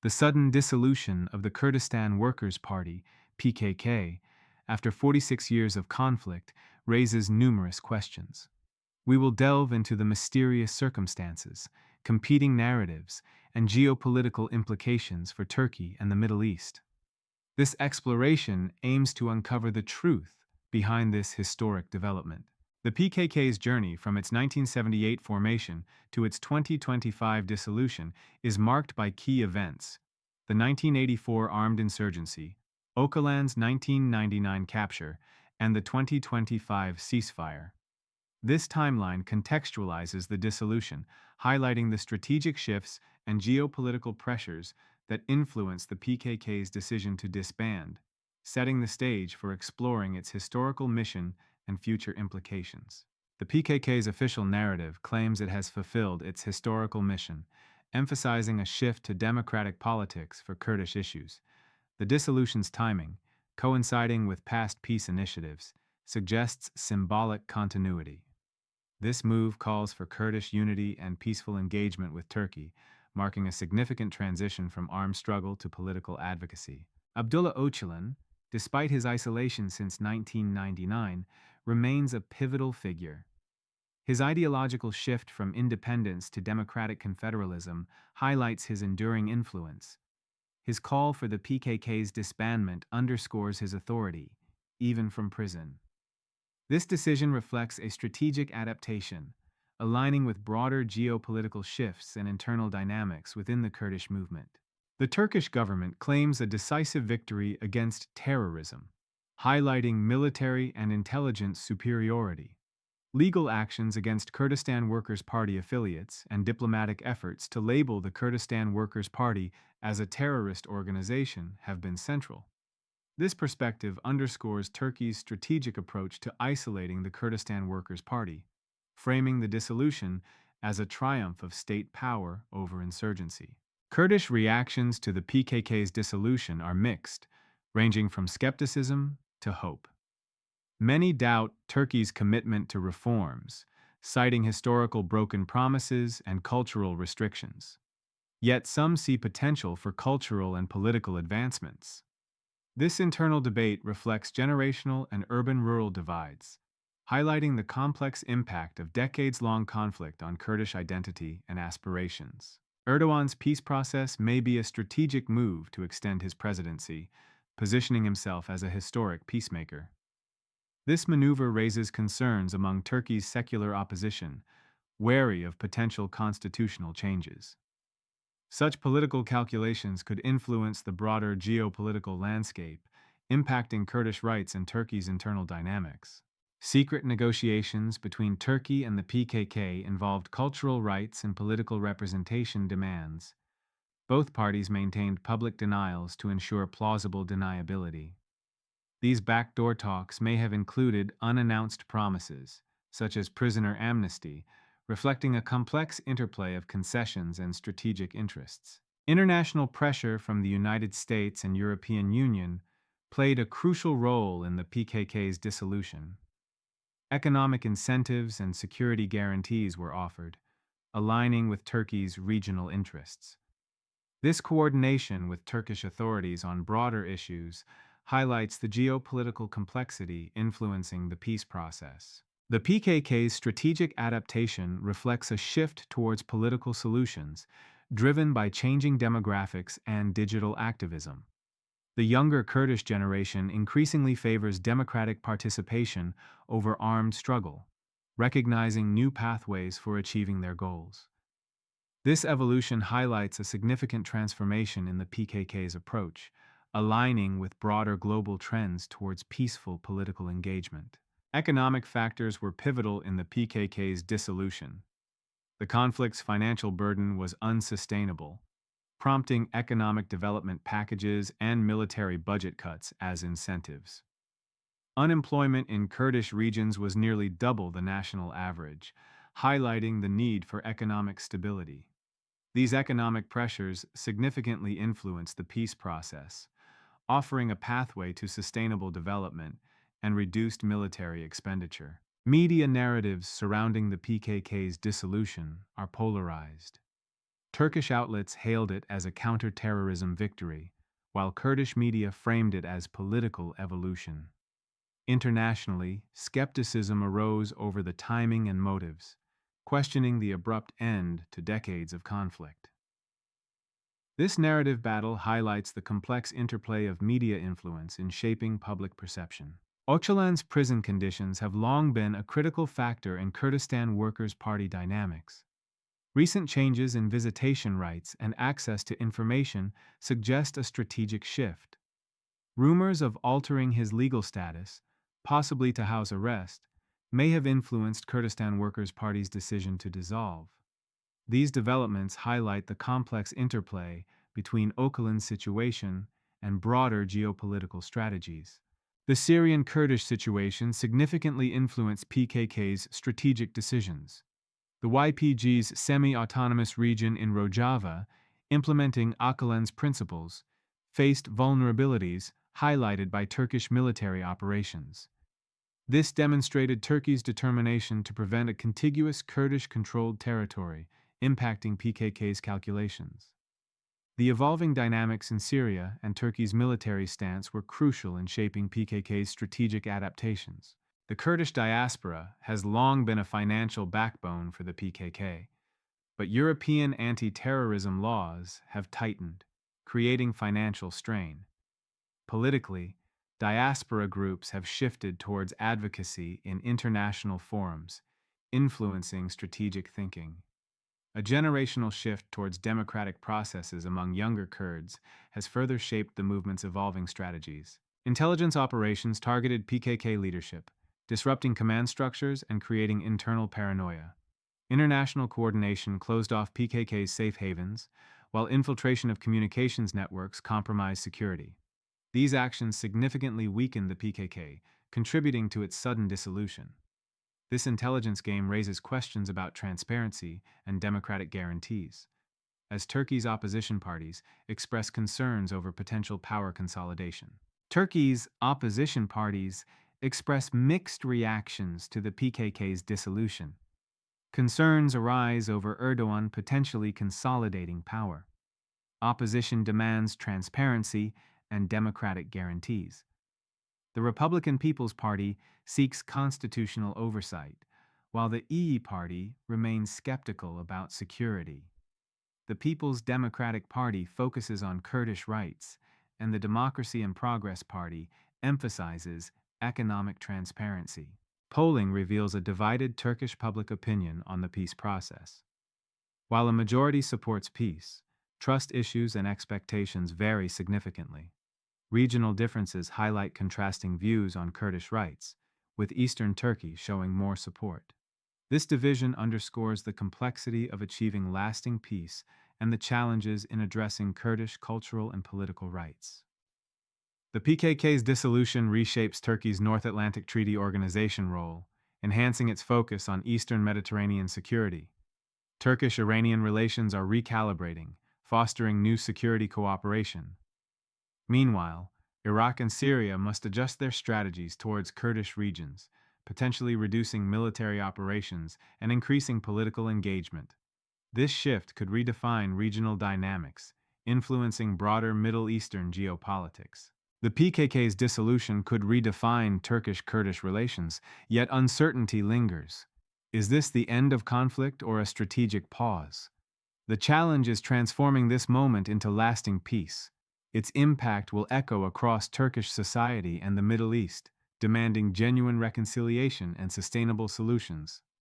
The sudden dissolution of the Kurdistan Workers' Party, PKK, after 46 years of conflict, raises numerous questions. We will delve into the mysterious circumstances, competing narratives, and geopolitical implications for Turkey and the Middle East. This exploration aims to uncover the truth behind this historic development. The PKK's journey from its 1978 formation to its 2025 dissolution is marked by key events: the 1984 armed insurgency, Ocalan's 1999 capture, and the 2025 ceasefire. This timeline contextualizes the dissolution, highlighting the strategic shifts and geopolitical pressures that influenced the PKK's decision to disband, setting the stage for exploring its historical mission and future implications. The PKK's official narrative claims it has fulfilled its historical mission, emphasizing a shift to democratic politics for Kurdish issues. The dissolution's timing, coinciding with past peace initiatives, suggests symbolic continuity. This move calls for Kurdish unity and peaceful engagement with Turkey, marking a significant transition from armed struggle to political advocacy. Abdullah Öcalan, despite his isolation since 1999, remains a pivotal figure. His ideological shift from independence to democratic confederalism highlights his enduring influence. His call for the PKK's disbandment underscores his authority, even from prison. This decision reflects a strategic adaptation, aligning with broader geopolitical shifts and internal dynamics within the Kurdish movement. The Turkish government claims a decisive victory against terrorism, highlighting military and intelligence superiority. Legal actions against Kurdistan Workers' Party affiliates and diplomatic efforts to label the Kurdistan Workers' Party as a terrorist organization have been central. This perspective underscores Turkey's strategic approach to isolating the Kurdistan Workers' Party, framing the dissolution as a triumph of state power over insurgency. Kurdish reactions to the PKK's dissolution are mixed, ranging from skepticism to hope. Many doubt Turkey's commitment to reforms, citing historical broken promises and cultural restrictions. Yet some see potential for cultural and political advancements. This internal debate reflects generational and urban-rural divides, highlighting the complex impact of decades-long conflict on Kurdish identity and aspirations. Erdogan's peace process may be a strategic move to extend his presidency, positioning himself as a historic peacemaker. This maneuver raises concerns among Turkey's secular opposition, wary of potential constitutional changes. Such political calculations could influence the broader geopolitical landscape, impacting Kurdish rights and Turkey's internal dynamics. Secret negotiations between Turkey and the PKK involved cultural rights and political representation demands. Both parties maintained public denials to ensure plausible deniability. These backdoor talks may have included unannounced promises, such as prisoner amnesty, reflecting a complex interplay of concessions and strategic interests. International pressure from the United States and European Union played a crucial role in the PKK's dissolution. Economic incentives and security guarantees were offered, aligning with Turkey's regional interests. This coordination with Turkish authorities on broader issues highlights the geopolitical complexity influencing the peace process. The PKK's strategic adaptation reflects a shift towards political solutions, driven by changing demographics and digital activism. The younger Kurdish generation increasingly favors democratic participation over armed struggle, recognizing new pathways for achieving their goals. This evolution highlights a significant transformation in the PKK's approach, aligning with broader global trends towards peaceful political engagement. Economic factors were pivotal in the PKK's dissolution. The conflict's financial burden was unsustainable, prompting economic development packages and military budget cuts as incentives. Unemployment in Kurdish regions was nearly double the national average, highlighting the need for economic stability. These economic pressures significantly influenced the peace process, offering a pathway to sustainable development and reduced military expenditure. Media narratives surrounding the PKK's dissolution are polarized. Turkish outlets hailed it as a counter-terrorism victory, while Kurdish media framed it as political evolution. Internationally, skepticism arose over the timing and motives, questioning the abrupt end to decades of conflict. This narrative battle highlights the complex interplay of media influence in shaping public perception. Ocalan's prison conditions have long been a critical factor in Kurdistan Workers' Party dynamics. Recent changes in visitation rights and access to information suggest a strategic shift. Rumors of altering his legal status, possibly to house arrest, may have influenced Kurdistan Workers' Party's decision to dissolve. These developments highlight the complex interplay between Ocalan's situation and broader geopolitical strategies. The Syrian Kurdish situation significantly influenced PKK's strategic decisions. The YPG's semi-autonomous region in Rojava, implementing Ocalan's principles, faced vulnerabilities highlighted by Turkish military operations. This demonstrated Turkey's determination to prevent a contiguous Kurdish-controlled territory, impacting PKK's calculations. The evolving dynamics in Syria and Turkey's military stance were crucial in shaping PKK's strategic adaptations. The Kurdish diaspora has long been a financial backbone for the PKK, but European anti-terrorism laws have tightened, creating financial strain. Politically, diaspora groups have shifted towards advocacy in international forums, influencing strategic thinking. A generational shift towards democratic processes among younger Kurds has further shaped the movement's evolving strategies. Intelligence operations targeted PKK leadership, disrupting command structures and creating internal paranoia. International coordination closed off PKK's safe havens, while infiltration of communications networks compromised security. These actions significantly weakened the PKK, contributing to its sudden dissolution. This intelligence game raises questions about transparency and democratic guarantees, as Turkey's opposition parties express concerns over potential power consolidation. Turkey's opposition parties express mixed reactions to the PKK's dissolution. Concerns arise over Erdogan potentially consolidating power. Opposition demands transparency and democratic guarantees. The Republican People's Party seeks constitutional oversight, while the eerie party remains skeptical about security. The People's Democratic Party focuses on Kurdish rights, and the Democracy and Progress Party emphasizes economic transparency. Polling reveals a divided Turkish public opinion on the peace process. While a majority supports peace, trust issues and expectations vary significantly. Regional differences highlight contrasting views on Kurdish rights, with eastern Turkey showing more support. This division underscores the complexity of achieving lasting peace and the challenges in addressing Kurdish cultural and political rights. The PKK's dissolution reshapes Turkey's North Atlantic Treaty Organization role, enhancing its focus on Eastern Mediterranean security. Turkish-Iranian relations are recalibrating, fostering new security cooperation. Meanwhile, Iraq and Syria must adjust their strategies towards Kurdish regions, potentially reducing military operations and increasing political engagement. This shift could redefine regional dynamics, influencing broader Middle Eastern geopolitics. The PKK's dissolution could redefine Turkish-Kurdish relations, yet uncertainty lingers. Is this the end of conflict or a strategic pause? The challenge is transforming this moment into lasting peace. Its impact will echo across Turkish society and the Middle East, demanding genuine reconciliation and sustainable solutions.